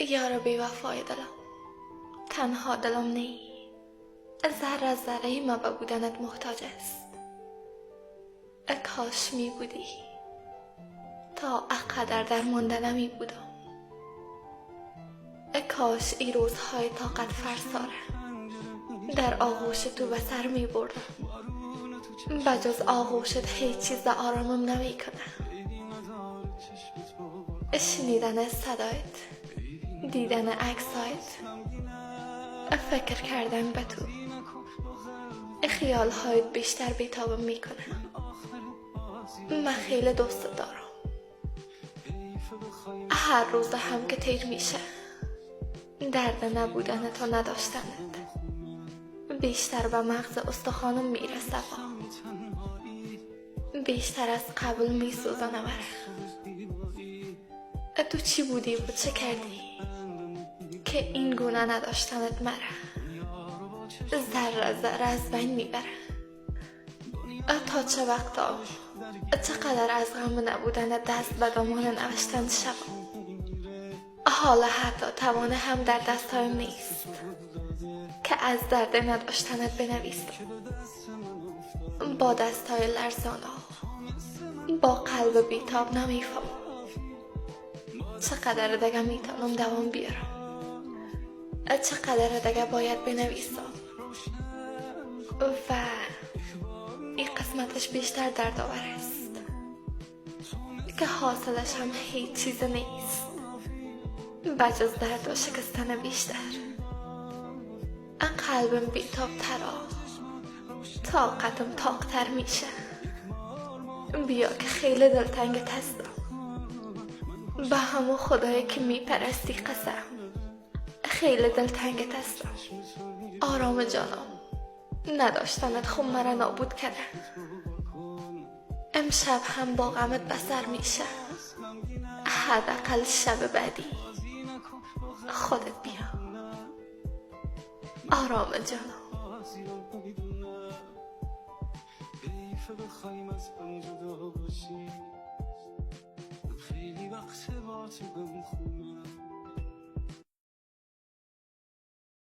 یار بی وفای دلم، تنها دلم نی. ذره ذره ما به بودنت محتاج است. کاش می بودی تا اقدر در مانده نمی بودم. کاش این روزهای طاقت فرساره در آغوش تو به سر می بردم. بجز آغوشت هیچ چیز آرامم نمی کنه. شنیدن صدایت، دیدن عکسایت، فکر کردن به تو، خیالهایت بیشتر بیتابم میکنه. من خیلی دوست دارم. هر روز هم که تیر میشه درد نبودن تو نداشتنت بیشتر به مغز استخوانم میرسه و بیشتر از قبل میسوزانه مرا. تو چی بودی و چه کردی که این گونه نداشتنت مرا ذره ذره از بین میبره؟ تا چه وقتا، چقدر از غم نبودن دست به دامان نوشتن شوم؟ حالا حتی توانه هم در دستایم نیست که از درد نداشتنت بنویسم. با دستای لرزانه، با قلب بیتاب نمیفهم چقدر دیگه میتونم دوام بیارم، چقدر دیگه باید بنویسم و این قسمتش بیشتر دردآور است که حاصلش هم هیچ چیز نیست بجز درد و شکستن بیشتر. قلبم بیتاب ترا، طاقتم طاقتر میشه. بیا که خیلی دلتنگت هستم. به همون خدایی که میپرستی قسم، خیلی دلتنگت هستم. آرام جانم، نداشتنت خون مرا نابود کرده. امشب هم با غمت بسر میشه. حداقل شب بعدی خودت بیا. آرام جانم. بخوایم از هم جدا باشیم، خیلی وقت با تو